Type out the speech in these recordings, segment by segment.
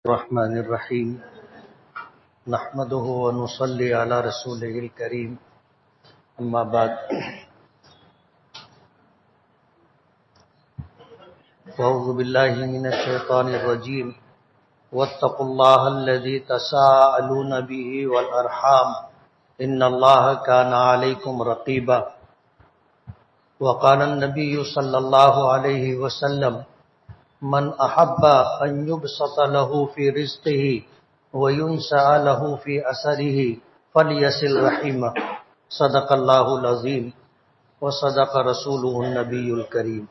الرحمن الرحیم نحمده ونصلی علی رسوله الکریم اما بعد فاعوذ باللہ من الشیطان الرجیم واتقوا اللہ الذی تساءلون به والارحام ان اللہ کان علیکم رقیبا وقال النبی صلی اللہ علیہ وسلم من احب ان يبسط له في رزقه وينسأ له في اثره فليصل رحمه صدق اللہ العظیم وصدق رسوله النبی الکریم۔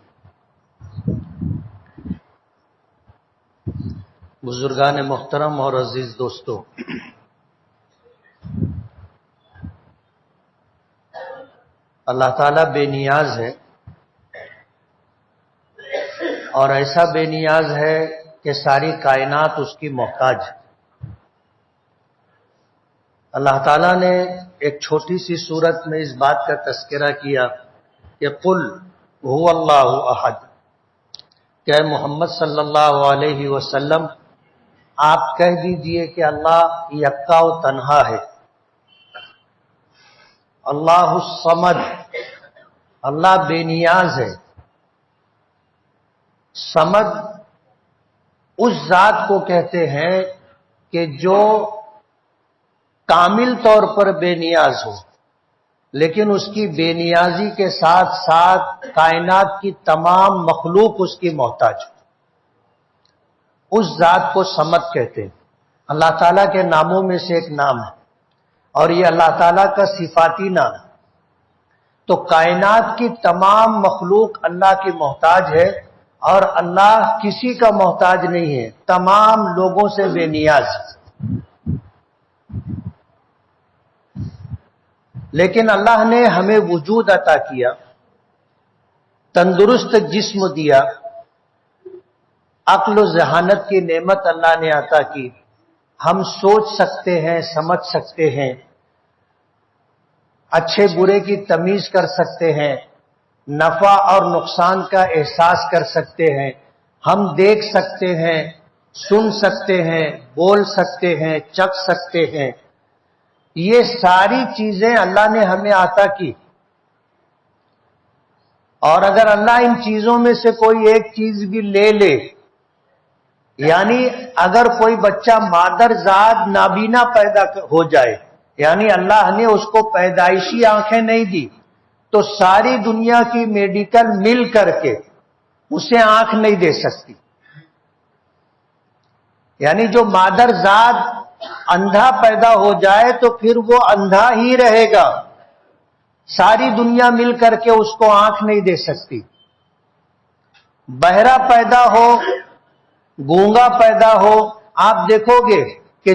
بزرگان محترم اور عزیز دوستو، اللہ تعالیٰ بے نیاز ہے اور ایسا بے نیاز ہے کہ ساری کائنات اس کی محتاج ہے۔ اللہ تعالیٰ نے ایک چھوٹی سی صورت میں اس بات کا تذکرہ کیا کہ قل هو اللہ احد، کہ اے محمد صلی اللہ علیہ وسلم آپ کہہ دیجئے کہ اللہ یکتا و تنہا ہے۔ اللہ الصمد، اللہ بے نیاز ہے۔ صمد اس ذات کو کہتے ہیں کہ جو کامل طور پر بے نیاز ہو، لیکن اس کی بے نیازی کے ساتھ ساتھ کائنات کی تمام مخلوق اس کی محتاج ہو، اس ذات کو صمد کہتے ہیں۔ اللہ تعالیٰ کے ناموں میں سے ایک نام ہے اور یہ اللہ تعالیٰ کا صفاتی نام ہے۔ تو کائنات کی تمام مخلوق اللہ کی محتاج ہے اور اللہ کسی کا محتاج نہیں ہے، تمام لوگوں سے بے نیاز ہے۔ لیکن اللہ نے ہمیں وجود عطا کیا، تندرست جسم دیا، عقل و ذہانت کی نعمت اللہ نے عطا کی، ہم سوچ سکتے ہیں، سمجھ سکتے ہیں، اچھے برے کی تمیز کر سکتے ہیں، نفع اور نقصان کا احساس کر سکتے ہیں، ہم دیکھ سکتے ہیں، سن سکتے ہیں، بول سکتے ہیں، چکھ سکتے ہیں۔ یہ ساری چیزیں اللہ نے ہمیں عطا کی، اور اگر اللہ ان چیزوں میں سے کوئی ایک چیز بھی لے لے، یعنی اگر کوئی بچہ مادرزاد نابینا پیدا ہو جائے، یعنی اللہ نے اس کو پیدائشی آنکھیں نہیں دی، تو ساری دنیا کی میڈیکل مل کر کے اسے آنکھ نہیں دے سکتی۔ یعنی جو مادرزاد اندھا پیدا ہو جائے تو پھر وہ اندھا ہی رہے گا، ساری دنیا مل کر کے اس کو آنکھ نہیں دے سکتی۔ بہرا پیدا ہو، گونگا پیدا ہو، آپ دیکھو گے کہ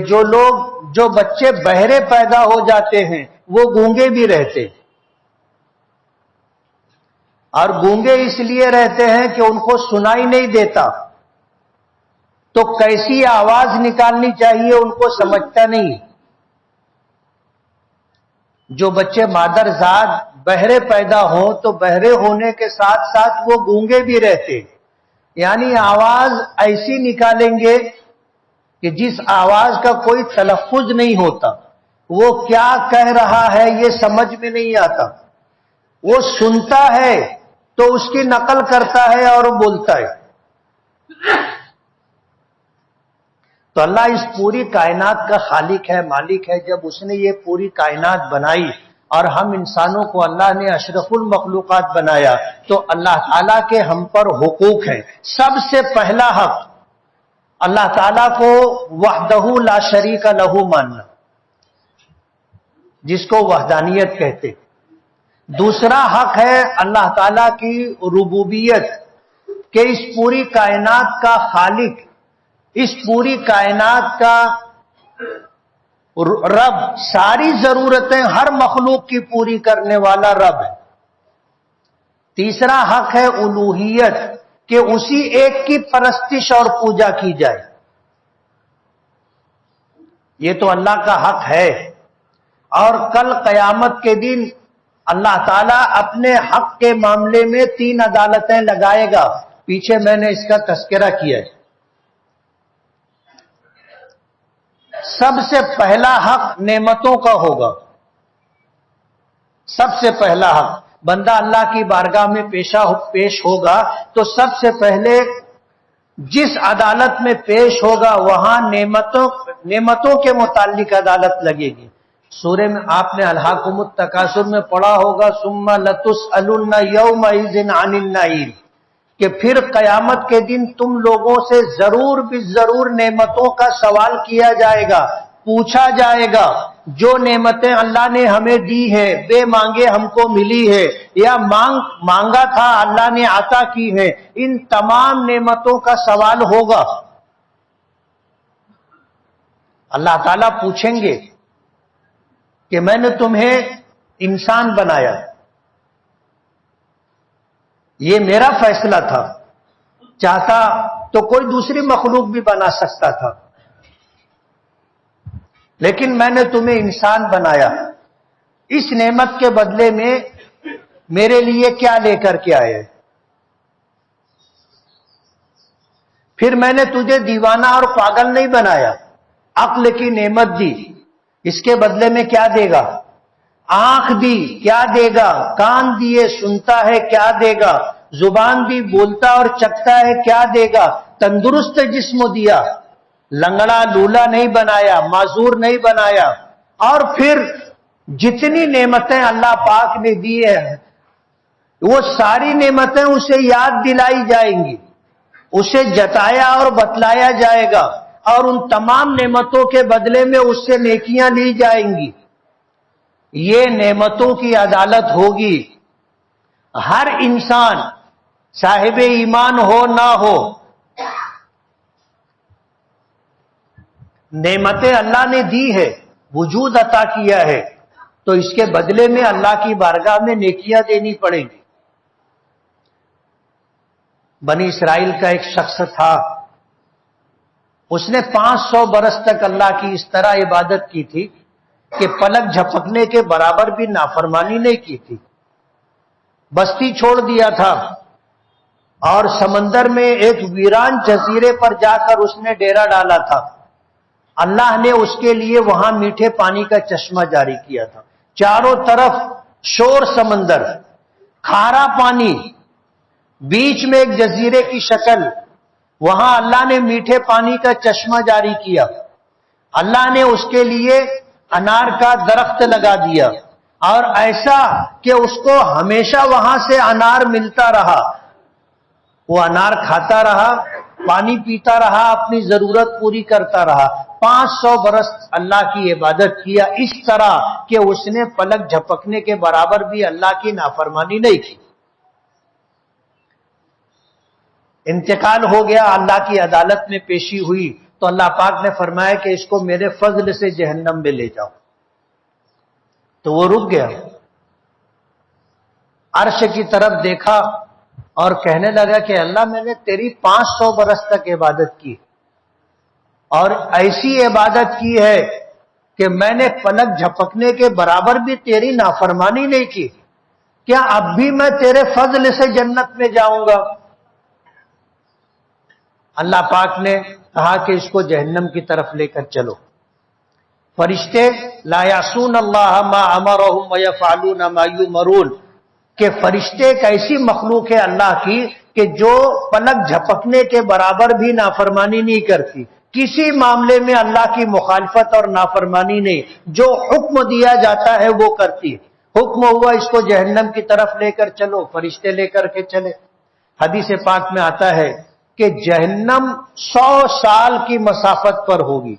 جو بچے بہرے پیدا ہو جاتے ہیں وہ گونگے بھی رہتے ہیں، اور گونگے اس لیے رہتے ہیں کہ ان کو سنائی نہیں دیتا، تو کیسی آواز نکالنی چاہیے ان کو سمجھتا نہیں۔ جو بچے مادرزاد بہرے پیدا ہوں تو بہرے ہونے کے ساتھ ساتھ وہ گونگے بھی رہتے، یعنی آواز ایسی نکالیں گے کہ جس آواز کا کوئی تلفظ نہیں ہوتا، وہ کیا کہہ رہا ہے یہ سمجھ میں نہیں آتا، وہ سنتا ہے تو اس کی نقل کرتا ہے اور بولتا ہے۔ تو اللہ اس پوری کائنات کا خالق ہے، مالک ہے۔ جب اس نے یہ پوری کائنات بنائی اور ہم انسانوں کو اللہ نے اشرف المخلوقات بنایا، تو اللہ تعالیٰ کے ہم پر حقوق ہیں۔ سب سے پہلا حق اللہ تعالیٰ کو وحدہ لا شریک لہ ماننا، جس کو وحدانیت کہتے۔ دوسرا حق ہے اللہ تعالیٰ کی ربوبیت، کہ اس پوری کائنات کا خالق، اس پوری کائنات کا رب، ساری ضرورتیں ہر مخلوق کی پوری کرنے والا رب ہے۔ تیسرا حق ہے الوہیت، کہ اسی ایک کی پرستش اور پوجا کی جائے۔ یہ تو اللہ کا حق ہے، اور کل قیامت کے دن اللہ تعالیٰ اپنے حق کے معاملے میں 3 عدالتیں لگائے گا، پیچھے میں نے اس کا تذکرہ کیا ہے۔ سب سے پہلا حق نعمتوں کا ہوگا. سب سے پہلا حق بندہ اللہ کی بارگاہ میں پیش ہوگا تو سب سے پہلے جس عدالت میں پیش ہوگا وہاں نعمتوں کے متعلق عدالت لگے گی. سورہ میں آپ نے الہاکم التکاثر میں پڑھا ہوگا ثم لتسألن یومئذ عن النعیم، کہ پھر قیامت کے دن تم لوگوں سے ضرور بالضرور نعمتوں کا سوال کیا جائے گا، پوچھا جائے گا. جو نعمتیں اللہ نے ہمیں دی ہے بے مانگے ہم کو ملی ہے یا مانگا تھا اللہ نے عطا کی ہے، ان تمام نعمتوں کا سوال ہوگا. اللہ تعالیٰ پوچھیں گے کہ میں نے تمہیں انسان بنایا، یہ میرا فیصلہ تھا، چاہتا تو کوئی دوسری مخلوق بھی بنا سکتا تھا، لیکن میں نے تمہیں انسان بنایا. اس نعمت کے بدلے میں میرے لیے کیا لے کر کے آئے؟ پھر میں نے تجھے دیوانہ اور پاگل نہیں بنایا، عقل کی نعمت دی، اس کے بدلے میں کیا دے گا؟ آنکھ دی، کیا دے گا؟ کان دیے، سنتا ہے، کیا دے گا؟ زبان دی، بولتا اور چکھتا ہے، کیا دے گا؟ تندرست جسم دیا، لنگڑا لولا نہیں بنایا، معذور نہیں بنایا. اور پھر جتنی نعمتیں اللہ پاک نے دی ہیں وہ ساری نعمتیں اسے یاد دلائی جائیں گی، اسے جتایا اور بتلایا جائے گا، اور ان تمام نعمتوں کے بدلے میں اس سے نیکیاں لی جائیں گی. یہ نعمتوں کی عدالت ہوگی. ہر انسان صاحب ایمان ہو نہ ہو، نعمتیں اللہ نے دی ہے، وجود عطا کیا ہے، تو اس کے بدلے میں اللہ کی بارگاہ میں نیکیاں دینی پڑیں گی. بنی اسرائیل کا ایک شخص تھا، اس نے 500 برس تک اللہ کی اس طرح عبادت کی تھی کہ پلک جھپکنے کے برابر بھی نافرمانی نہیں کی تھی. بستی چھوڑ دیا تھا اور سمندر میں ایک ویران جزیرے پر جا کر اس نے ڈیرا ڈالا تھا. اللہ نے اس کے لیے وہاں میٹھے پانی کا چشمہ جاری کیا تھا. چاروں طرف شور سمندر، کھارا پانی، بیچ میں ایک جزیرے کی شکل، وہاں اللہ نے میٹھے پانی کا چشمہ جاری کیا. اللہ نے اس کے لیے انار کا درخت لگا دیا اور ایسا کہ اس کو ہمیشہ وہاں سے انار ملتا رہا. وہ انار کھاتا رہا، پانی پیتا رہا، اپنی ضرورت پوری کرتا رہا. 500 برس اللہ کی عبادت کیا اس طرح کہ اس نے پلک جھپکنے کے برابر بھی اللہ کی نافرمانی نہیں کی. انتقال ہو گیا، اللہ کی عدالت میں پیشی ہوئی تو اللہ پاک نے فرمایا کہ اس کو میرے فضل سے جہنم میں لے جاؤ. تو وہ رک گیا، عرش کی طرف دیکھا اور کہنے لگا کہ اللہ میں نے تیری 500 برس تک عبادت کی اور ایسی عبادت کی ہے کہ میں نے پلک جھپکنے کے برابر بھی تیری نافرمانی نہیں کی، کیا اب بھی میں تیرے فضل سے جنت میں جاؤں گا؟ اللہ پاک نے کہا کہ اس کو جہنم کی طرف لے کر چلو. فرشتے لا یعصون اللہ ما امرهم ویفعلون ما یؤمرون، کہ فرشتے ایک ایسی مخلوق ہے اللہ کی کہ جو پلک جھپکنے کے برابر بھی نافرمانی نہیں کرتی. کسی معاملے میں اللہ کی مخالفت اور نافرمانی نہیں، جو حکم دیا جاتا ہے وہ کرتی ہے. حکم ہوا اس کو جہنم کی طرف لے کر چلو، فرشتے لے کر کے چلے. حدیث پاک میں آتا ہے کہ جہنم 100 سال کی مسافت پر ہوگی،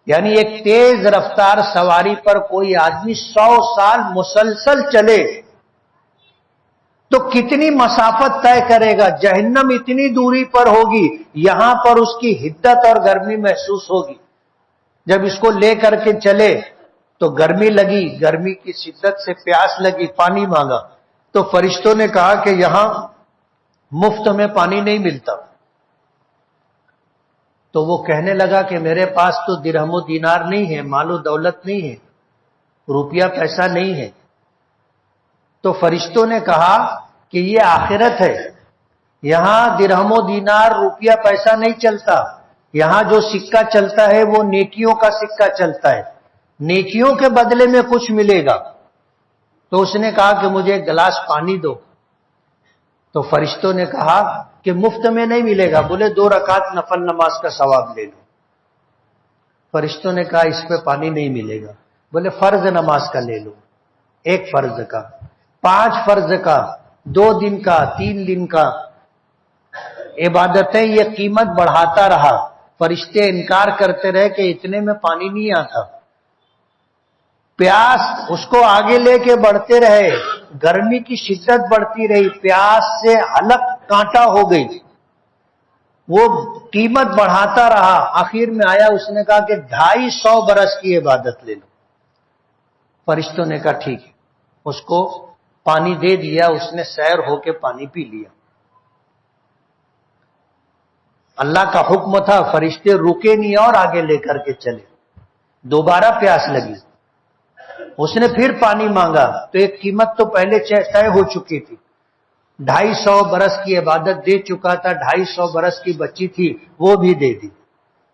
یعنی ایک تیز رفتار سواری پر کوئی آدمی 100 سال مسلسل چلے تو کتنی مسافت طے کرے گا؟ جہنم اتنی دوری پر ہوگی، یہاں پر اس کی حدت اور گرمی محسوس ہوگی. جب اس کو لے کر کے چلے تو گرمی لگی، گرمی کی شدت سے پیاس لگی، پانی مانگا تو فرشتوں نے کہا کہ یہاں مفت میں پانی نہیں ملتا. تو وہ کہنے لگا کہ میرے پاس تو درہم و دینار نہیں ہے، مال و دولت نہیں ہے، روپیہ پیسہ نہیں ہے. تو فرشتوں نے کہا کہ یہ آخرت ہے، یہاں درہم و دینار روپیہ پیسہ نہیں چلتا، یہاں جو سکہ چلتا ہے وہ نیکیوں کا سکہ چلتا ہے، نیکیوں کے بدلے میں کچھ ملے گا۔ تو اس نے کہا کہ مجھے ایک گلاس پانی دو، تو فرشتوں نے کہا کہ مفت میں نہیں ملے گا، بولے 2 رکعت نفل نماز کا ثواب لے لو۔ فرشتوں نے کہا اس پہ پانی نہیں ملے گا، بولے فرض نماز کا لے لو، 1 فرض کا، 5 فرض کا، 2 دن کا، 3 دن کا، عبادتیں یہ قیمت بڑھاتا رہا۔ فرشتے انکار کرتے رہے کہ اتنے میں پانی نہیں آتا، پیاس اس کو آگے لے کے بڑھتے رہے، گرمی کی شدت بڑھتی رہی، پیاس سے حلق کانٹا ہو گئی، وہ قیمت بڑھاتا رہا، آخر میں آیا اس نے کہا کہ 250 برس کی عبادت لے لو۔ فرشتوں نے کہا ٹھیک ہے، اس کو پانی دے دیا، اس نے سیر ہو کے پانی پی لیا۔ اللہ کا حکم تھا، فرشتے رکے نہیں اور آگے لے کر کے چلے۔ دوبارہ پیاس لگی، اس نے پھر پانی مانگا، تو ایک قیمت تو پہلے طے ہو چکی تھی، 250 برس کی عبادت دے چکا تھا، 250 برس کی بچی تھی وہ بھی دے دی۔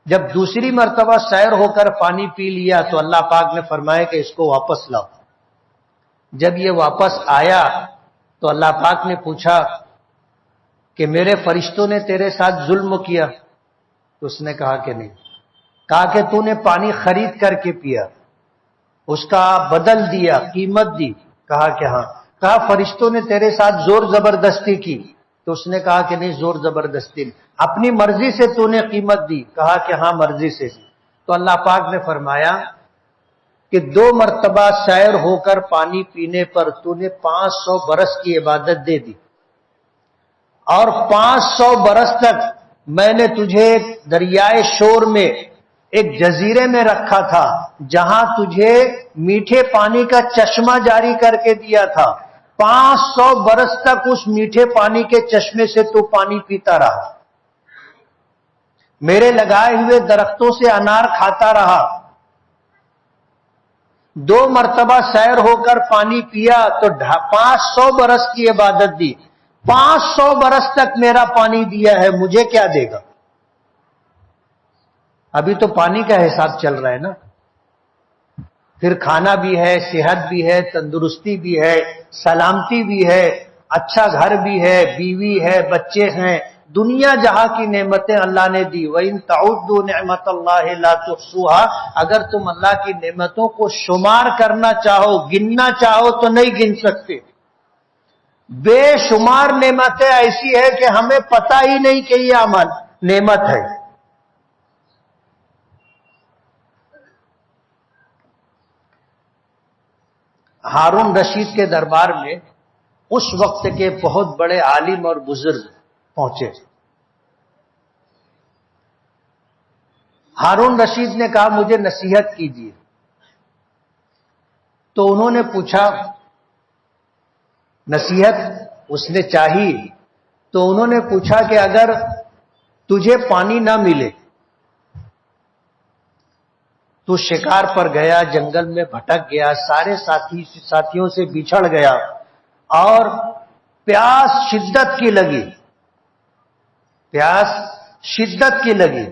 جب دوسری مرتبہ سیر ہو کر پانی پی لیا تو اللہ پاک نے فرمایا کہ اس کو واپس لاؤ۔ جب یہ واپس آیا تو اللہ پاک نے پوچھا کہ میرے فرشتوں نے تیرے ساتھ ظلم کیا؟ تو اس نے کہا کہ نہیں۔ کہا کہ تو نے پانی خرید کر کے پیا، اس کا بدل دیا، قیمت دی؟ کہا کہ ہاں۔ کہا فرشتوں نے تیرے ساتھ زور زبردستی کی؟ تو اس نے کہا کہ نہیں، زور زبردستی نہیں، اپنی مرضی سے تو نے قیمت دی؟ کہا کہ ہاں مرضی سے دی۔ تو اللہ پاک نے فرمایا کہ 2 مرتبہ سیر ہو کر پانی پینے پر تو نے 500 برس کی عبادت دے دی، اور 500 برس تک میں نے تجھے دریائے شور میں ایک جزیرے میں رکھا تھا جہاں تجھے میٹھے پانی کا چشمہ جاری کر کے دیا تھا، 500 برس تک اس میٹھے پانی کے چشمے سے تو پانی پیتا رہا، میرے لگائے ہوئے درختوں سے انار کھاتا رہا، 2 مرتبہ سیر ہو کر پانی پیا تو 500 برس کی عبادت دی، 500 برس تک میرا پانی دیا ہے، مجھے کیا دے گا؟ ابھی تو پانی کا حساب چل رہا ہے نا، پھر کھانا بھی ہے، صحت بھی ہے، تندرستی بھی ہے، سلامتی بھی ہے، اچھا گھر بھی ہے، بیوی ہے، بچے ہیں، دنیا جہاں کی نعمتیں اللہ نے دی۔ وَإِن تَعُدُّوا نِعْمَتَ اللَّهِ لَا تُحْصُوهَا، اگر تم اللہ کی نعمتوں کو شمار کرنا چاہو، گننا چاہو تو نہیں گن سکتے۔ بے شمار نعمتیں ایسی ہے کہ ہمیں پتہ ہی نہیں کہ یہ عمل نعمت ہے۔ ہارون رشید کے دربار میں اس وقت کے بہت بڑے عالم اور بزرگ پہنچے۔ ہارون رشید نے کہا مجھے نصیحت کیجیے، تو انہوں نے پوچھا، نصیحت اس نے چاہی تو انہوں نے پوچھا کہ اگر تجھے پانی نہ ملے، تو شکار پر گیا، جنگل میں بھٹک گیا، سارے ساتھیوں سے بچھڑ گیا، اور پیاس شدت کی لگی، پیاس شدت کی لگی،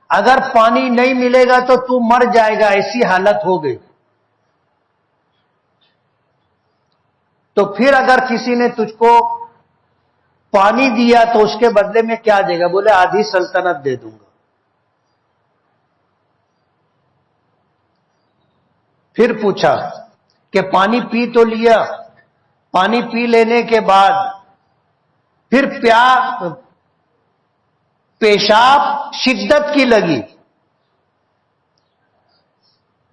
اگر پانی نہیں ملے گا تو تو مر جائے گا، ایسی حالت ہو گئی، تو پھر اگر کسی نے تجھ کو پانی دیا تو اس کے بدلے میں کیا دے گا؟ بولے آدھی سلطنت دے دوں گا۔ پھر پوچھا کہ پانی پی تو لیا، پانی پی لینے کے بعد پھر پیشاب شدت کی لگی،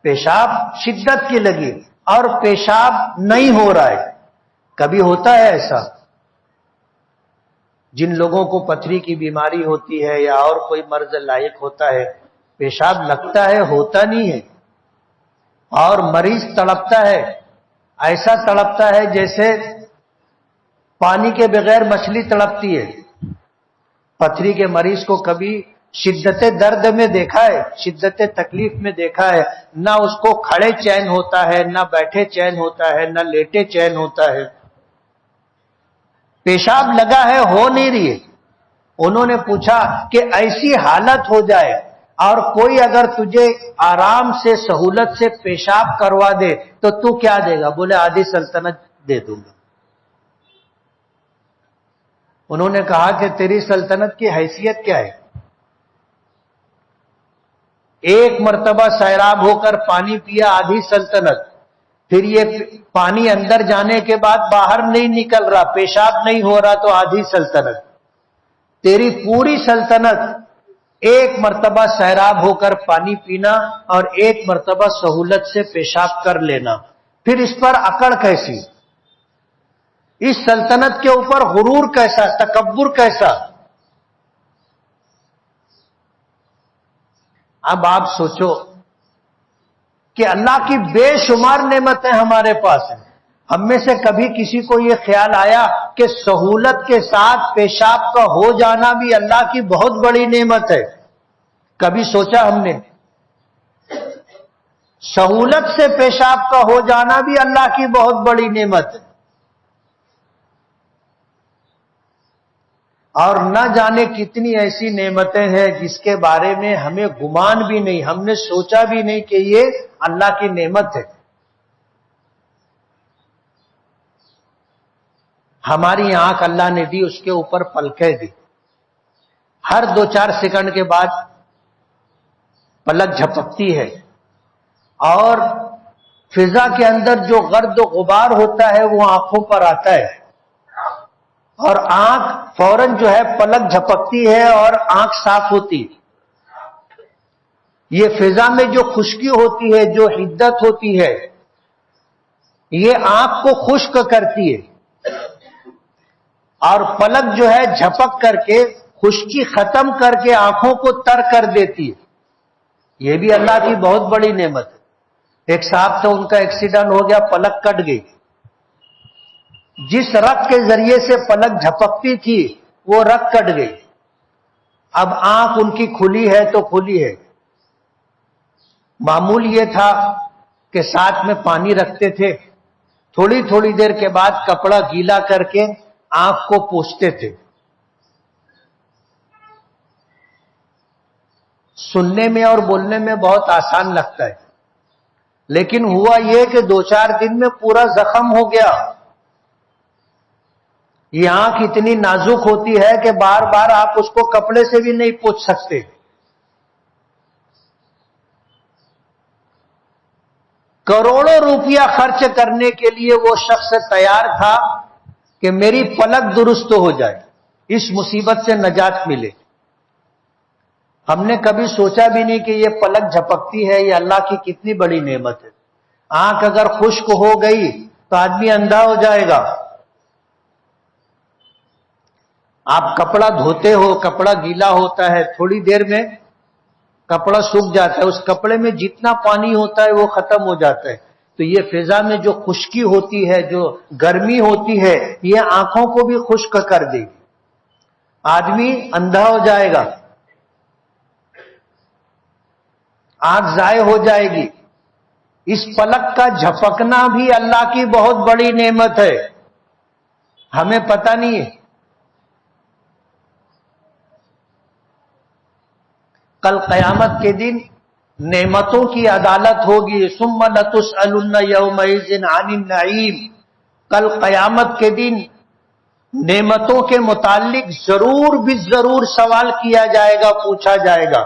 پیشاب شدت کی لگی اور پیشاب نہیں ہو رہا ہے۔ کبھی ہوتا ہے ایسا، جن لوگوں کو پتھری کی بیماری ہوتی ہے یا اور کوئی مرض لائق ہوتا ہے، پیشاب لگتا ہے، ہوتا نہیں ہے، اور مریض تڑپتا ہے، ایسا تڑپتا ہے جیسے پانی کے بغیر مچھلی تڑپتی ہے۔ پتھری کے مریض کو کبھی شدت درد میں دیکھا ہے، شدت تکلیف میں دیکھا ہے؟ نہ اس کو کھڑے چین ہوتا ہے، نہ بیٹھے چین ہوتا ہے، نہ لیٹے چین ہوتا ہے، پیشاب لگا ہے، ہو نہیں رہی ہے۔ انہوں نے پوچھا کہ ایسی حالت ہو جائے اور کوئی اگر تجھے آرام سے سہولت سے پیشاب کروا دے تو تو کیا دے گا؟ بولے آدھی سلطنت دے دوں گا۔ انہوں نے کہا کہ تیری سلطنت کی حیثیت کیا ہے؟ ایک مرتبہ سیراب ہو کر پانی پیا، آدھی سلطنت، پھر یہ پانی اندر جانے کے بعد باہر نہیں نکل رہا، پیشاب نہیں ہو رہا تو آدھی سلطنت۔ تیری پوری سلطنت ایک مرتبہ سیراب ہو کر پانی پینا اور ایک مرتبہ سہولت سے پیشاب کر لینا، پھر اس پر اکڑ کیسی؟ اس سلطنت کے اوپر غرور کیسا، تکبر کیسا؟ اب آپ سوچو کہ اللہ کی بے شمار نعمتیں ہمارے پاس ہیں، ہم میں سے کبھی کسی کو یہ خیال آیا کہ سہولت کے ساتھ پیشاب کا ہو جانا بھی اللہ کی بہت بڑی نعمت ہے؟ کبھی سوچا ہم نے؟ سہولت سے پیشاب کا ہو جانا بھی اللہ کی بہت بڑی نعمت ہے، اور نہ جانے کتنی ایسی نعمتیں ہیں جس کے بارے میں ہمیں گمان بھی نہیں، ہم نے سوچا بھی نہیں کہ یہ اللہ کی نعمت ہے۔ ہماری آنکھ اللہ نے دی، اس کے اوپر پلکیں دی، ہر 2-4 سیکنڈ کے بعد پلک جھپکتی ہے، اور فضا کے اندر جو گرد و غبار ہوتا ہے وہ آنکھوں پر آتا ہے، اور آنکھ فوراً جو ہے پلک جھپکتی ہے اور آنکھ صاف ہوتی۔ یہ فضا میں جو خشکی ہوتی ہے، جو حدت ہوتی ہے، یہ آنکھ کو خشک کرتی ہے، اور پلک جو ہے جھپک کر کے خشکی ختم کر کے آنکھوں کو تر کر دیتی ہے۔ یہ بھی اللہ کی بہت بڑی نعمت ہے۔ ایک صاحب تو ان کا ایکسیڈنٹ ہو گیا، پلک کٹ گئی، جس رگ کے ذریعے سے پلک جھپکتی تھی وہ رگ کٹ گئی، اب آنکھ ان کی کھلی ہے تو کھلی ہے۔ معمول یہ تھا کہ ساتھ میں پانی رکھتے تھے، تھوڑی تھوڑی دیر کے بعد کپڑا گیلا کر کے آنکھ کو پوچھتے تھے۔ سننے میں اور بولنے میں بہت آسان لگتا ہے، لیکن ہوا یہ کہ 2-4 دن میں پورا زخم ہو گیا۔ یہ آنکھ اتنی نازک ہوتی ہے کہ بار بار آپ اس کو کپڑے سے بھی نہیں پوچھ سکتے۔ کروڑوں روپیہ خرچ کرنے کے لیے وہ شخص تیار تھا کہ میری پلک درست ہو جائے، اس مصیبت سے نجات ملے۔ ہم نے کبھی سوچا بھی نہیں کہ یہ پلک جھپکتی ہے، یہ اللہ کی کتنی بڑی نعمت ہے۔ آنکھ اگر خشک ہو گئی تو آدمی اندھا ہو جائے گا۔ آپ کپڑا دھوتے ہو، کپڑا گیلا ہوتا ہے، تھوڑی دیر میں کپڑا سوکھ جاتا ہے، اس کپڑے میں جتنا پانی ہوتا ہے وہ ختم ہو جاتا ہے۔ تو یہ فضا میں جو خشکی ہوتی ہے، جو گرمی ہوتی ہے، یہ آنکھوں کو بھی خشک کر دے گی، آدمی اندھا ہو جائے گا، آنکھ ضائع ہو جائے گی۔ اس پلک کا جھپکنا بھی اللہ کی بہت بڑی نعمت ہے، ہمیں پتہ نہیں ہے۔ کل قیامت کے دن نعمتوں کی عدالت ہوگی، ثم لتسألن یومئذ عن النعیم۔ کل قیامت کے دن نعمتوں کے متعلق ضرور بھی ضرور سوال کیا جائے گا، پوچھا جائے گا۔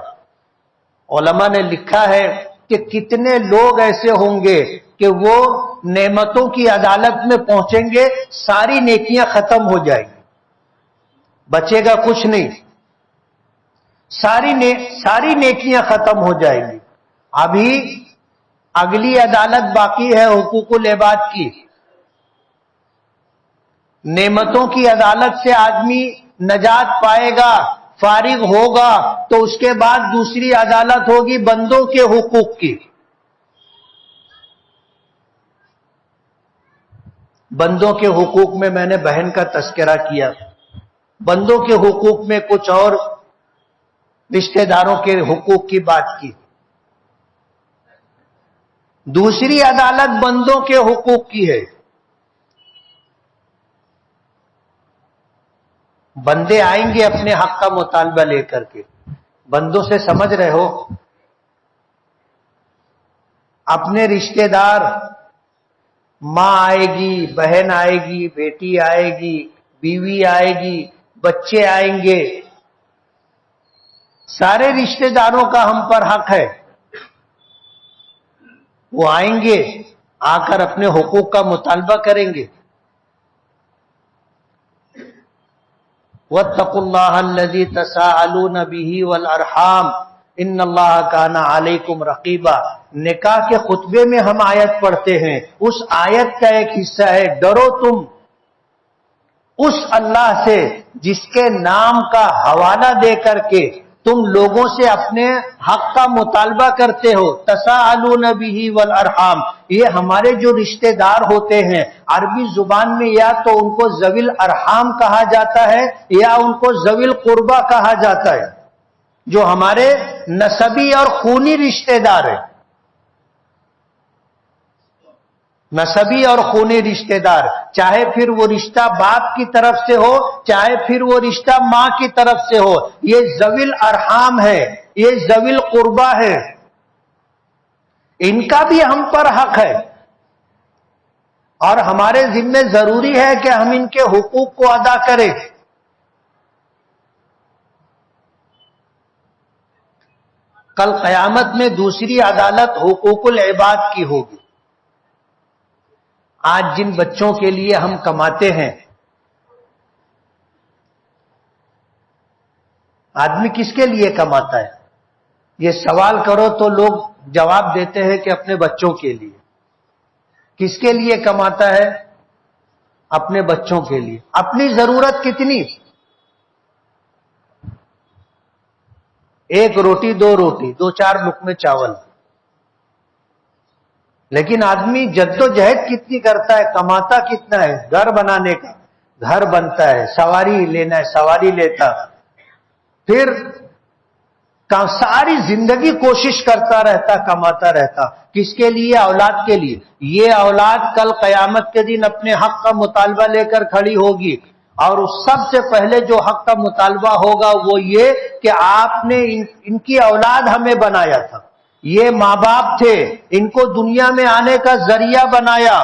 علماء نے لکھا ہے کہ کتنے لوگ ایسے ہوں گے کہ وہ نعمتوں کی عدالت میں پہنچیں گے، ساری نیکیاں ختم ہو جائیں گی، بچے گا کچھ نہیں، ساری نیکیاں ختم ہو جائیں گی۔ ابھی اگلی عدالت باقی ہے حقوق العباد کی۔ نعمتوں کی عدالت سے آدمی نجات پائے گا، فارغ ہوگا، تو اس کے بعد دوسری عدالت ہوگی بندوں کے حقوق کی۔ بندوں کے حقوق میں نے بہن کا تذکرہ کیا، بندوں کے حقوق میں کچھ اور رشتہ داروں کے حقوق کی بات کی۔ دوسری عدالت بندوں کے حقوق کی ہے۔ بندے آئیں گے اپنے حق کا مطالبہ لے کر کے. بندوں سے سمجھ رہے ہو؟ اپنے رشتہ دار، ماں آئے گی، بہن آئے گی، بیٹی آئے گی، بیوی آئے گی، بچے آئیں گے، سارے رشتہ داروں کا ہم پر حق ہے. وہ آئیں گے، آ کر اپنے حقوق کا مطالبہ کریں گے. وَاتَّقُوا اللَّهَ الَّذِي تَسَاءَلُونَ بِهِ وَالْأَرْحَامَ إِنَّ اللَّهَ كَانَ عَلَيْكُمْ رَقِيبًا. نکاح کے خطبے میں ہم آیت پڑھتے ہیں، اس آیت کا ایک حصہ ہے ڈرو تم اس اللہ سے جس کے نام کا حوالہ دے کر کے تم لوگوں سے اپنے حق کا مطالبہ کرتے ہو. تساءلون بہ والارحام، یہ ہمارے جو رشتہ دار ہوتے ہیں عربی زبان میں یا تو ان کو ذوی الارحام کہا جاتا ہے یا ان کو ذوی القربہ کہا جاتا ہے، جو ہمارے نسبی اور خونی رشتہ دار ہیں. نسبی اور خونی رشتہ دار، چاہے پھر وہ رشتہ باپ کی طرف سے ہو چاہے پھر وہ رشتہ ماں کی طرف سے ہو، یہ ذوی الارحام ہے، یہ ذوی القربہ ہے. ان کا بھی ہم پر حق ہے اور ہمارے ذمہ ضروری ہے کہ ہم ان کے حقوق کو ادا کریں. کل قیامت میں دوسری عدالت حقوق العباد کی ہوگی. آج جن بچوں کے لیے ہم کماتے ہیں، آدمی کس کے لیے کماتا ہے؟ یہ سوال کرو تو لوگ جواب دیتے ہیں کہ اپنے بچوں کے لیے. کس کے لیے کماتا ہے؟ اپنے بچوں کے لیے. اپنی ضرورت کتنی؟ ایک روٹی، دو روٹی، دو چار لقمے چاول. لیکن آدمی جدوجہد کتنی کرتا ہے، کماتا کتنا ہے؟ گھر بنانے کا گھر بنتا ہے، سواری لینا ہے سواری لیتا، پھر ساری زندگی کوشش کرتا رہتا، کماتا رہتا. کس کے لیے؟ اولاد کے لیے. یہ اولاد کل قیامت کے دن اپنے حق کا مطالبہ لے کر کھڑی ہوگی، اور سب سے پہلے جو حق کا مطالبہ ہوگا وہ یہ کہ آپ نے ان کی اولاد ہمیں بنایا تھا، یہ ماں باپ تھے، ان کو دنیا میں آنے کا ذریعہ بنایا،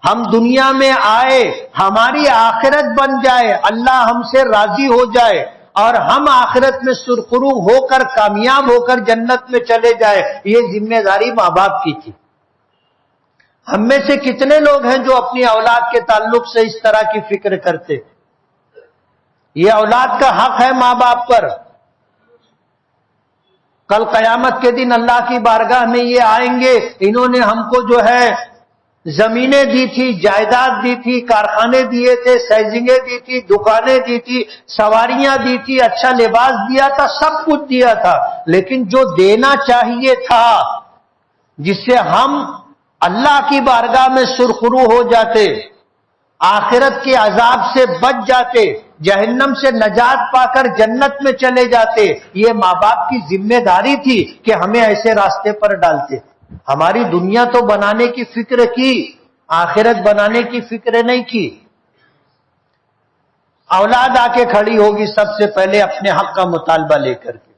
ہم دنیا میں آئے ہماری آخرت بن جائے، اللہ ہم سے راضی ہو جائے اور ہم آخرت میں سرخرو ہو کر کامیاب ہو کر جنت میں چلے جائے. یہ ذمہ داری ماں باپ کی تھی. ہم میں سے کتنے لوگ ہیں جو اپنی اولاد کے تعلق سے اس طرح کی فکر کرتے؟ یہ اولاد کا حق ہے ماں باپ پر. کل قیامت کے دن اللہ کی بارگاہ میں یہ آئیں گے، انہوں نے ہم کو جو ہے زمینیں دی تھی، جائیداد دی تھی، کارخانے دیے تھے، سیزنگیں دی تھی، دکانیں دی تھی، سواریاں دی تھی، اچھا لباس دیا تھا، سب کچھ دیا تھا، لیکن جو دینا چاہیے تھا جس سے ہم اللہ کی بارگاہ میں سرخرو ہو جاتے، آخرت کے عذاب سے بچ جاتے، جہنم سے نجات پا کر جنت میں چلے جاتے، یہ ماں باپ کی ذمہ داری تھی کہ ہمیں ایسے راستے پر ڈالتے. ہماری دنیا تو بنانے کی فکر کی، آخرت بنانے کی فکر نہیں کی. اولاد آ کے کھڑی ہوگی سب سے پہلے اپنے حق کا مطالبہ لے کر کے.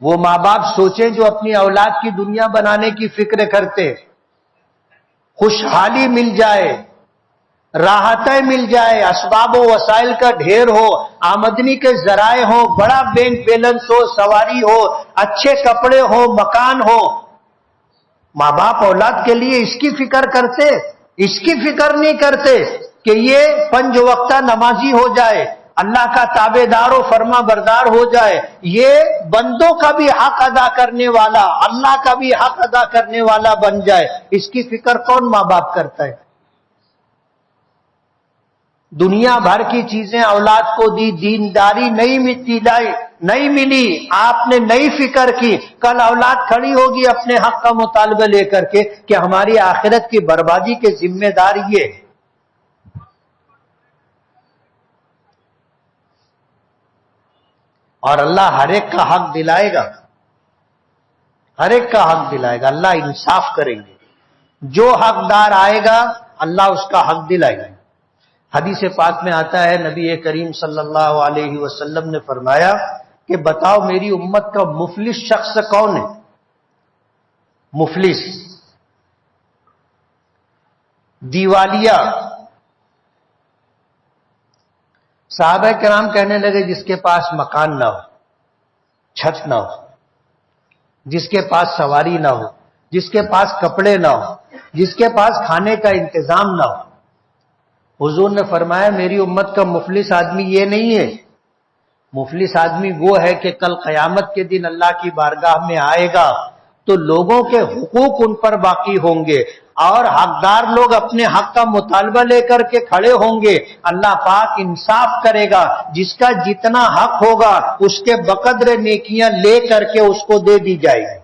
وہ ماں باپ سوچیں جو اپنی اولاد کی دنیا بنانے کی فکر کرتے، خوشحالی مل جائے، راحتیں مل جائے، اسباب و وسائل کا ڈھیر ہو، آمدنی کے ذرائع ہو، بڑا بینک بیلنس ہو، سواری ہو، اچھے کپڑے ہو، مکان ہو. ماں باپ اولاد کے لیے اس کی فکر کرتے؟ اس کی فکر نہیں کرتے کہ یہ 5 وقتہ نمازی ہو جائے، اللہ کا تابع دار و فرما بردار ہو جائے، یہ بندوں کا بھی حق ادا کرنے والا، اللہ کا بھی حق ادا کرنے والا بن جائے. اس کی فکر کون ماں باپ کرتا ہے؟ دنیا بھر کی چیزیں اولاد کو دی، دینداری نہیں ملی، آپ نے نئی فکر کی. کل اولاد کھڑی ہوگی اپنے حق کا مطالبہ لے کر کے کہ ہماری آخرت کی بربادی کے ذمہ دار یہ. اور اللہ ہر ایک کا حق دلائے گا، ہر ایک کا حق دلائے گا. اللہ انصاف کریں گے، جو حقدار آئے گا اللہ اس کا حق دلائے گا. حدیث پاک میں آتا ہے نبی کریم صلی اللہ علیہ وسلم نے فرمایا کہ بتاؤ میری امت کا مفلس شخص کون ہے؟ مفلس، دیوالیہ۔ صحابہ کرام کہنے لگے جس کے پاس مکان نہ ہو، چھت نہ ہو، جس کے پاس سواری نہ ہو، جس کے پاس کپڑے نہ ہو، جس کے پاس کھانے کا انتظام نہ ہو۔ حضور نے فرمایا میری امت کا مفلس آدمی یہ نہیں ہے۔ مفلس آدمی وہ ہے کہ کل قیامت کے دن اللہ کی بارگاہ میں آئے گا تو لوگوں کے حقوق ان پر باقی ہوں گے اور حقدار لوگ اپنے حق کا مطالبہ لے کر کے کھڑے ہوں گے۔ اللہ پاک انصاف کرے گا، جس کا جتنا حق ہوگا اس کے بقدر نیکیاں لے کر کے اس کو دے دی جائے گی۔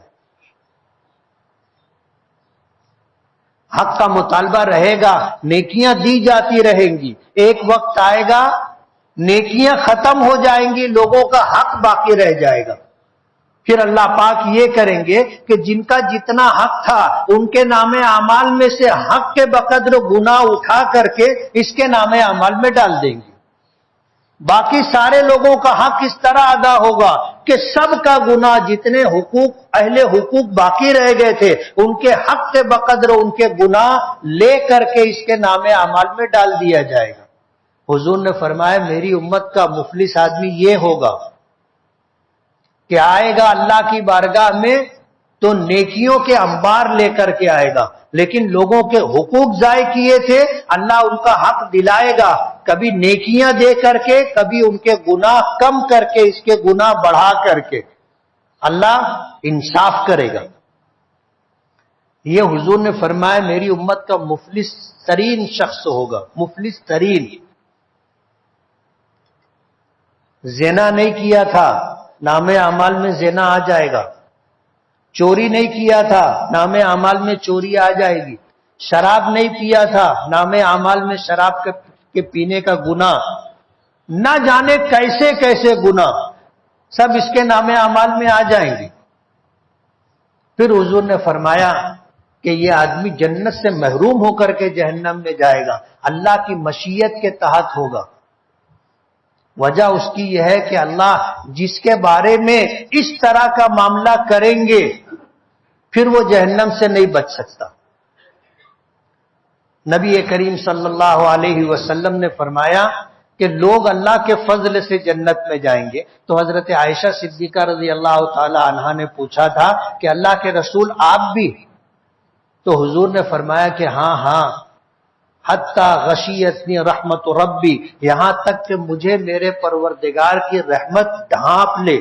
حق کا مطالبہ رہے گا، نیکیاں دی جاتی رہیں گی۔ ایک وقت آئے گا نیکیاں ختم ہو جائیں گی، لوگوں کا حق باقی رہ جائے گا۔ پھر اللہ پاک یہ کریں گے کہ جن کا جتنا حق تھا ان کے نام اعمال میں سے حق کے بقدر گناہ اٹھا کر کے اس کے نام اعمال میں ڈال دیں گے۔ باقی سارے لوگوں کا حق اس طرح ادا ہوگا کہ سب کا گناہ، جتنے حقوق اہل حقوق باقی رہ گئے تھے ان کے حق کے بقدر ان کے گناہ لے کر کے اس کے نام اعمال میں ڈال دیا جائے گا۔ حضور نے فرمایا میری امت کا مفلس آدمی یہ ہوگا کہ آئے گا اللہ کی بارگاہ میں تو نیکیوں کے انبار لے کر کے آئے گا، لیکن لوگوں کے حقوق ضائع کیے تھے، اللہ ان کا حق دلائے گا، کبھی نیکیاں دے کر کے، کبھی ان کے گناہ کم کر کے، اس کے گناہ بڑھا کر کے اللہ انصاف کرے گا۔ یہ حضور نے فرمایا میری امت کا مفلس ترین شخص ہوگا، مفلس ترین۔ زنا نہیں کیا تھا، نام اعمال میں زنا آ جائے گا۔ چوری نہیں کیا تھا، نام اعمال میں چوری آ جائے گی۔ شراب نہیں پیا تھا، نام اعمال میں شراب کے پینے کا گناہ، نہ جانے کیسے کیسے گناہ سب اس کے نام اعمال میں آ جائیں گے۔ پھر حضور نے فرمایا کہ یہ آدمی جنت سے محروم ہو کر کے جہنم میں جائے گا، اللہ کی مشیت کے تحت ہوگا۔ وجہ اس کی یہ ہے کہ اللہ جس کے بارے میں اس طرح کا معاملہ کریں گے پھر وہ جہنم سے نہیں بچ سکتا۔ نبی کریم صلی اللہ علیہ وسلم نے فرمایا کہ لوگ اللہ کے فضل سے جنت میں جائیں گے۔ تو حضرت عائشہ صدیقہ رضی اللہ تعالی عنہا نے پوچھا تھا کہ اللہ کے رسول آپ بھی؟ تو حضور نے فرمایا کہ ہاں ہاں، حتی غشیتنی رحمت ربی، یہاں تک کہ مجھے میرے پروردگار کی رحمت ڈھانپ لے۔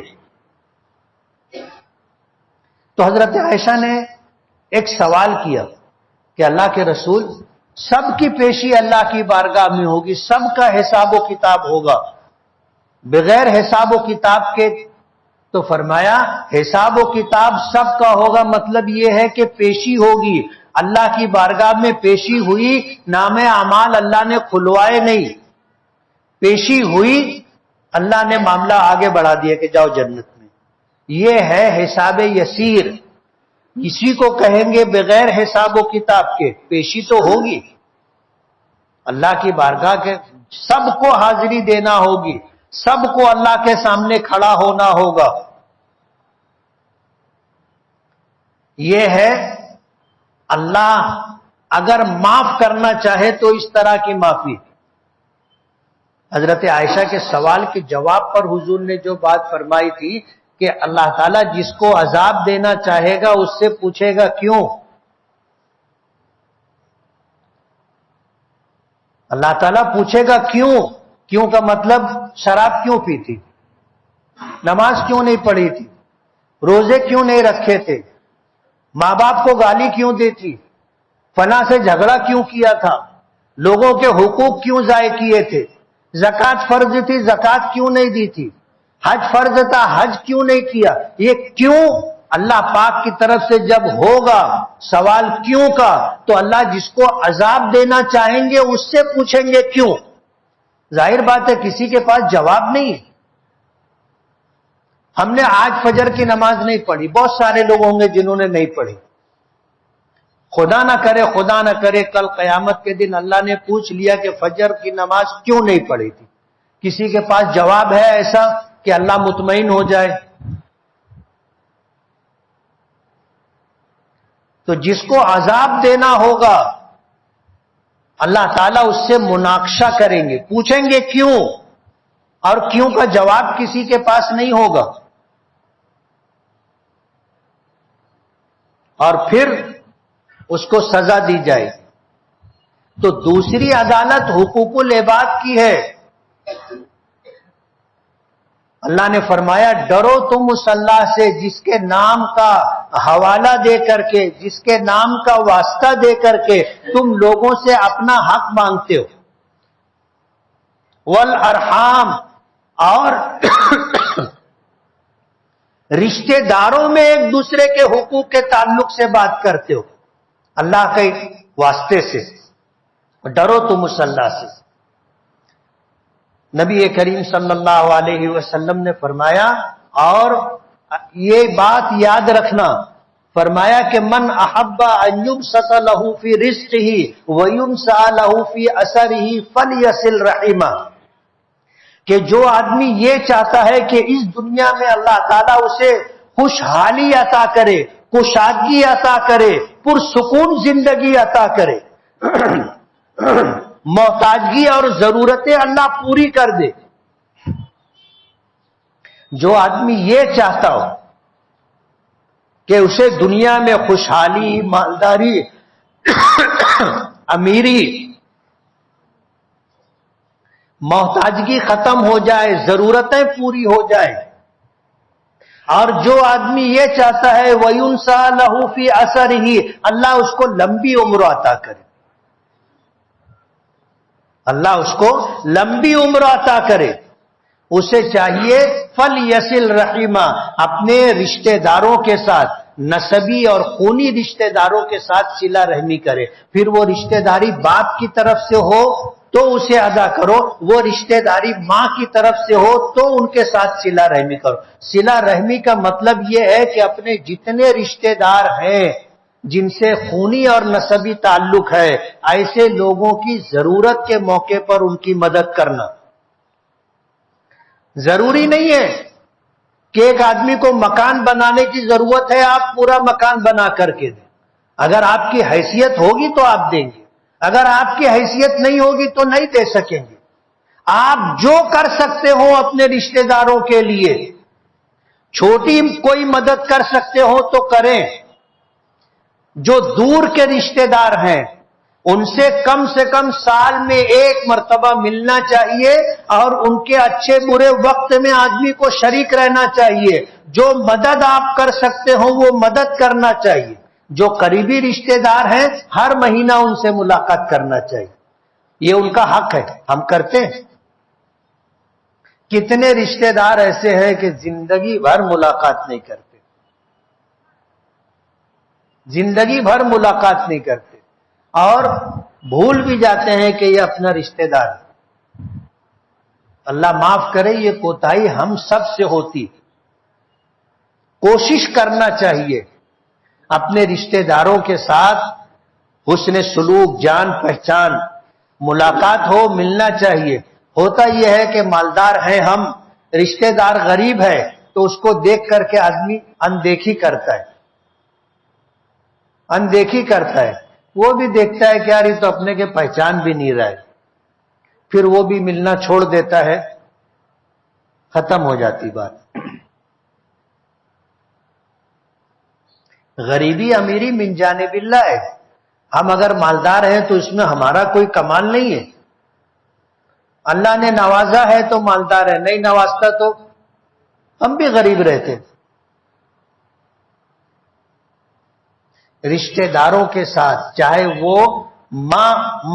تو حضرت عائشہ نے ایک سوال کیا کہ اللہ کے رسول سب کی پیشی اللہ کی بارگاہ میں ہوگی، سب کا حساب و کتاب ہوگا، بغیر حساب و کتاب کے؟ تو فرمایا حساب و کتاب سب کا ہوگا، مطلب یہ ہے کہ پیشی ہوگی، اللہ کی بارگاہ میں پیشی ہوئی، نام اعمال اللہ نے کھلوائے نہیں، پیشی ہوئی، اللہ نے معاملہ آگے بڑھا دیا کہ جاؤ جنت میں۔ یہ ہے حساب یسیر، اسی کو کہیں گے بغیر حساب و کتاب کے۔ پیشی تو ہوگی، اللہ کی بارگاہ کے سب کو حاضری دینا ہوگی، سب کو اللہ کے سامنے کھڑا ہونا ہوگا۔ یہ ہے اللہ اگر معاف کرنا چاہے تو اس طرح کی معافی۔ حضرت عائشہ کے سوال کے جواب پر حضور نے جو بات فرمائی تھی کہ اللہ تعالیٰ جس کو عذاب دینا چاہے گا اس سے پوچھے گا کیوں؟ اللہ تعالیٰ پوچھے گا کیوں؟ کیوں کا مطلب شراب کیوں پی تھی، نماز کیوں نہیں پڑھی تھی، روزے کیوں نہیں رکھے تھے، ماں باپ کو گالی کیوں دی تھی، فلاں سے جھگڑا کیوں کیا تھا، لوگوں کے حقوق کیوں ضائع کیے تھے، زکوٰۃ فرض تھی زکوٰۃ کیوں نہیں دی تھی، حج فرض تھا حج کیوں نہیں کیا۔ یہ کیوں اللہ پاک کی طرف سے جب ہوگا سوال کیوں کا تو اللہ جس کو عذاب دینا چاہیں گے اس سے پوچھیں گے کیوں۔ ظاہر بات ہے کسی کے پاس جواب نہیں ہے۔ ہم نے آج فجر کی نماز نہیں پڑھی، بہت سارے لوگ ہوں گے جنہوں نے نہیں پڑھی، خدا نہ کرے کل قیامت کے دن اللہ نے پوچھ لیا کہ فجر کی نماز کیوں نہیں پڑھی تھی، کسی کے پاس جواب ہے ایسا کہ اللہ مطمئن ہو جائے؟ تو جس کو عذاب دینا ہوگا اللہ تعالیٰ اس سے مناقشہ کریں گے، پوچھیں گے کیوں، اور کیوں کا جواب کسی کے پاس نہیں ہوگا، اور پھر اس کو سزا دی جائے۔ تو دوسری عدالت حقوق العباد کی ہے۔ اللہ نے فرمایا ڈرو تم اس اللہ سے جس کے نام کا حوالہ دے کر کے، جس کے نام کا واسطہ دے کر کے تم لوگوں سے اپنا حق مانگتے ہو، والارحام، اور رشتہ داروں میں ایک دوسرے کے حقوق کے تعلق سے بات کرتے ہو، اللہ کے واسطے سے ڈرو تم اس اللہ سے۔ نبی کریم صلی اللہ علیہ وسلم نے فرمایا، اور یہ بات یاد رکھنا، فرمایا کہ من احب ان یبسط له فی رزقه وینسأ له فی اثره فلیصل رحمہ، کہ جو آدمی یہ چاہتا ہے کہ اس دنیا میں اللہ تعالیٰ اسے خوشحالی عطا کرے، کشادگی عطا کرے، پرسکون زندگی عطا کرے، محتاجگی اور ضرورتیں اللہ پوری کر دے، جو آدمی یہ چاہتا ہو کہ اسے دنیا میں خوشحالی، مالداری، امیری، محتاجگی ختم ہو جائے، ضرورتیں پوری ہو جائیں، اور جو آدمی یہ چاہتا ہے وَيُنْسَى لَهُ فِي أَثَرِهِ، اللہ اس کو لمبی عمر عطا کرے، اللہ اس کو لمبی عمر عطا کرے، اسے چاہیے فَلْيَصِلْ رَحِمًا، اپنے رشتہ داروں کے ساتھ، نسبی اور خونی رشتہ داروں کے ساتھ صلہ رحمی کرے، پھر وہ رشتہ داری باپ کی طرف سے ہو تو اسے ادا کرو، وہ رشتہ داری ماں کی طرف سے ہو تو ان کے ساتھ صلہ رحمی کرو۔ صلہ رحمی کا مطلب یہ ہے کہ اپنے جتنے رشتہ دار ہیں جن سے خونی اور نسبی تعلق ہے، ایسے لوگوں کی ضرورت کے موقع پر ان کی مدد کرنا۔ ضروری نہیں ہے کہ ایک آدمی کو مکان بنانے کی ضرورت ہے آپ پورا مکان بنا کر کے دیں، اگر آپ کی حیثیت ہوگی تو آپ دیں گے، اگر آپ کی حیثیت نہیں ہوگی تو نہیں دے سکیں گے۔ آپ جو کر سکتے ہو اپنے رشتہ داروں کے لیے، چھوٹی کوئی مدد کر سکتے ہو تو کریں۔ جو دور کے رشتہ دار ہیں ان سے کم سال میں ایک مرتبہ ملنا چاہیے، اور ان کے اچھے برے وقت میں آدمی کو شریک رہنا چاہیے۔ جو مدد آپ کر سکتے ہو وہ مدد کرنا چاہیے۔ جو قریبی رشتہ دار ہیں ہر مہینہ ان سے ملاقات کرنا چاہیے، یہ ان کا حق ہے، ہم کرتے ہیں۔ کتنے رشتہ دار ایسے ہیں کہ زندگی بھر ملاقات نہیں کرتے، زندگی بھر ملاقات نہیں کرتے، اور بھول بھی جاتے ہیں کہ یہ اپنا رشتہ دار ہے۔ اللہ معاف کرے، یہ کوتاہی ہم سب سے ہوتی۔ کوشش کرنا چاہیے اپنے رشتہ داروں کے ساتھ حسن سلوک، جان پہچان، ملاقات ہو، ملنا چاہیے۔ ہوتا یہ ہے کہ مالدار ہیں ہم، رشتہ دار غریب ہے تو اس کو دیکھ کر کے آدمی اندیکھی کرتا ہے، اندیکھی کرتا ہے، وہ بھی دیکھتا ہے کہ یار یہ تو اپنے کے پہچان بھی نہیں رہا ہے، پھر وہ بھی ملنا چھوڑ دیتا ہے، ختم ہو جاتی بات۔ غریبی امیری من جانب اللہ ہے، ہم اگر مالدار ہیں تو اس میں ہمارا کوئی کمال نہیں ہے، اللہ نے نوازا ہے تو مالدار ہے، نہیں نوازتا تو ہم بھی غریب رہتے۔ رشتہ داروں کے ساتھ، چاہے وہ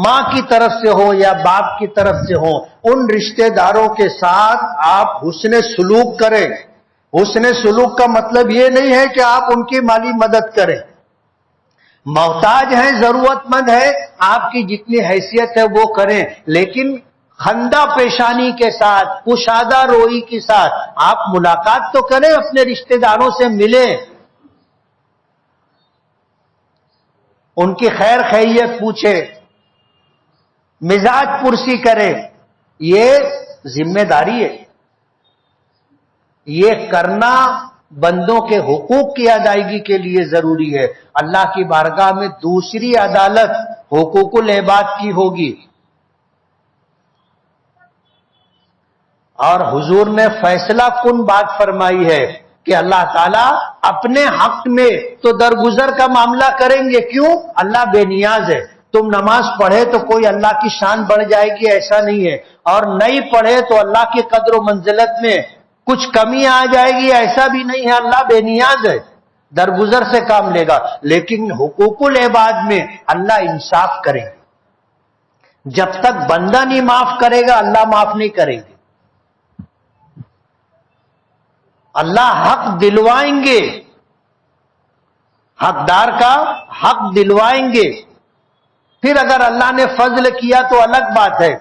ماں کی طرف سے ہو یا باپ کی طرف سے ہو، ان رشتہ داروں کے ساتھ آپ حسن سلوک کریں۔ حسن سلوک کا مطلب یہ نہیں ہے کہ آپ ان کی مالی مدد کریں، محتاج ہیں، ضرورت مند ہے، آپ کی جتنی حیثیت ہے وہ کریں، لیکن خندہ پیشانی کے ساتھ، کشادہ روئی کے ساتھ آپ ملاقات تو کریں، اپنے رشتہ داروں سے ملیں۔ ان کی خیر خیریت پوچھے، مزاج پرسی کرے، یہ ذمہ داری ہے۔ یہ کرنا بندوں کے حقوق کی ادائیگی کے لیے ضروری ہے۔ اللہ کی بارگاہ میں دوسری عدالت حقوق العباد کی ہوگی، اور حضور نے فیصلہ کن بات فرمائی ہے کہ اللہ تعالیٰ اپنے حق میں تو درگزر کا معاملہ کریں گے۔ کیوں؟ اللہ بے نیاز ہے۔ تم نماز پڑھے تو کوئی اللہ کی شان بڑھ جائے گی، ایسا نہیں ہے، اور نہیں پڑھے تو اللہ کی قدر و منزلت میں کچھ کمی آ جائے گی، ایسا بھی نہیں ہے۔ اللہ بے نیاز ہے، درگزر سے کام لے گا۔ لیکن حقوق العباد میں اللہ انصاف کرے گا۔ جب تک بندہ نہیں معاف کرے گا، اللہ معاف نہیں کریں گے۔ اللہ حق دلوائیں گے، حقدار کا حق دلوائیں گے۔ پھر اگر اللہ نے فضل کیا تو الگ بات ہے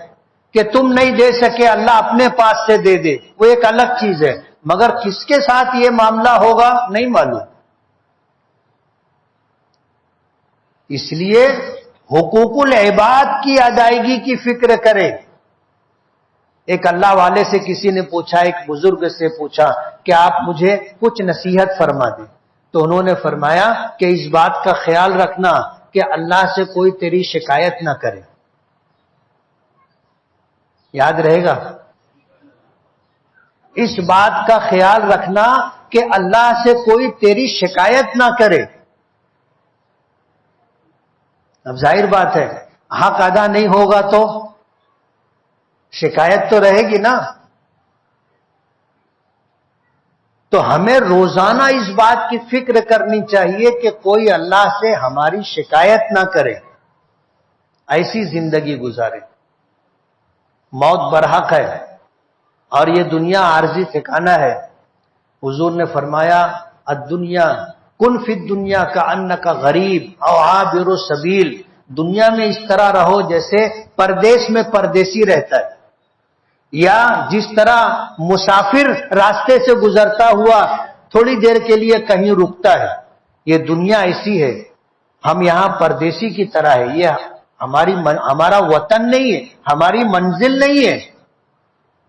کہ تم نہیں دے سکے، اللہ اپنے پاس سے دے دے، وہ ایک الگ چیز ہے۔ مگر کس کے ساتھ یہ معاملہ ہوگا نہیں معلوم۔ اس لیے حقوق العباد کی ادائیگی کی فکر کرے۔ ایک اللہ والے سے کسی نے پوچھا، ایک بزرگ سے پوچھا کہ آپ مجھے کچھ نصیحت فرما دیں، تو انہوں نے فرمایا کہ اس بات کا خیال رکھنا کہ اللہ سے کوئی تیری شکایت نہ کرے۔ یاد رہے گا؟ اس بات کا خیال رکھنا کہ اللہ سے کوئی تیری شکایت نہ کرے۔ اب ظاہر بات ہے، حق ادا نہیں ہوگا تو شکایت تو رہے گی نا۔ تو ہمیں روزانہ اس بات کی فکر کرنی چاہیے کہ کوئی اللہ سے ہماری شکایت نہ کرے، ایسی زندگی گزارے۔ موت برحق ہے، اور یہ دنیا عارضی ٹھکانہ ہے۔ حضور نے فرمایا الدنیا کن فی الدنیا کأنک غریب او عابر السبیل، دنیا میں اس طرح رہو جیسے پردیس میں پردیسی رہتا ہے، یا جس طرح مسافر راستے سے گزرتا ہوا تھوڑی دیر کے لیے کہیں رکتا ہے۔ یہ دنیا ایسی ہے، ہم یہاں پردیسی کی طرح ہے۔ یہ ہمارا وطن نہیں ہے، ہماری منزل نہیں ہے۔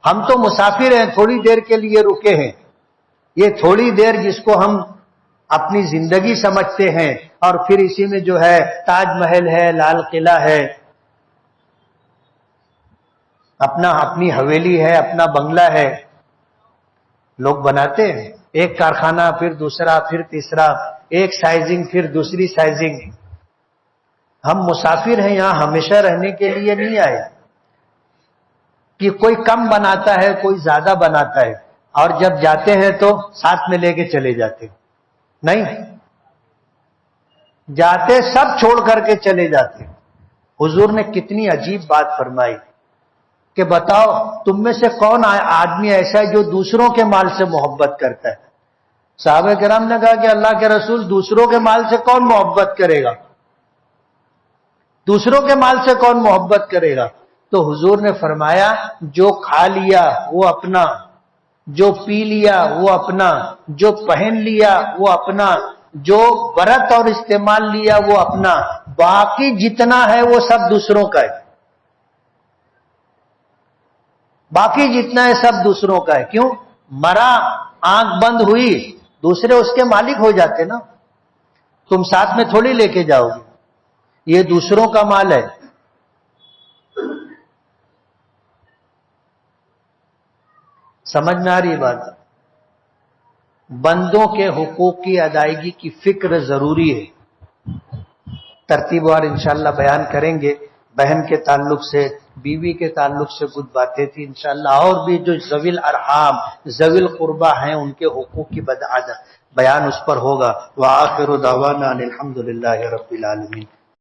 ہم تو مسافر ہیں، تھوڑی دیر کے لیے رکے ہیں۔ یہ تھوڑی دیر جس کو ہم اپنی زندگی سمجھتے ہیں، اور پھر اسی میں جو ہے تاج محل ہے، لال قلعہ ہے، اپنی حویلی ہے، اپنا بنگلہ ہے، لوگ بناتے ہیں۔ ایک کارخانہ، پھر دوسرا، پھر تیسرا، ایک سائزنگ، پھر دوسری سائزنگ۔ ہم مسافر ہیں، یہاں ہمیشہ رہنے کے لیے نہیں آئے کہ کوئی کم بناتا ہے، کوئی زیادہ بناتا ہے، اور جب جاتے ہیں تو ساتھ میں لے کے چلے جاتے ہیں۔ نہیں، جاتے سب چھوڑ کر کے چلے جاتے ہیں۔ حضور نے کتنی عجیب بات فرمائی کہ بتاؤ تم میں سے کون آدمی ایسا ہے جو دوسروں کے مال سے محبت کرتا ہے؟ صحابہ کرام نے کہا کہ اللہ کے رسول، دوسروں کے مال سے کون محبت کرے گا؟ دوسروں کے مال سے کون محبت کرے گا؟ تو حضور نے فرمایا جو کھا لیا وہ اپنا، جو پی لیا وہ اپنا، جو پہن لیا وہ اپنا، جو برت اور استعمال لیا وہ اپنا، باقی جتنا ہے وہ سب دوسروں کا ہے۔ باقی جتنا ہے سب دوسروں کا ہے۔ کیوں؟ مرا، آنکھ بند ہوئی، دوسرے اس کے مالک ہو جاتے نا، تم ساتھ میں تھوڑی لے کے جاؤ گے، یہ دوسروں کا مال ہے۔ سمجھ میں آ رہی بات؟ بندوں کے حقوق کی ادائیگی کی فکر ضروری ہے۔ ترتیب وار انشاءاللہ بیان کریں گے۔ بہن کے تعلق سے، بیوی کے تعلق سے کچھ باتیں تھیں انشاءاللہ، اور بھی جو ذوی الارحام، ذوی القربہ ہیں، ان کے حقوق کی بیان اس پر ہوگا۔ وآخر دعوانا الحمدللہ رب العالمین۔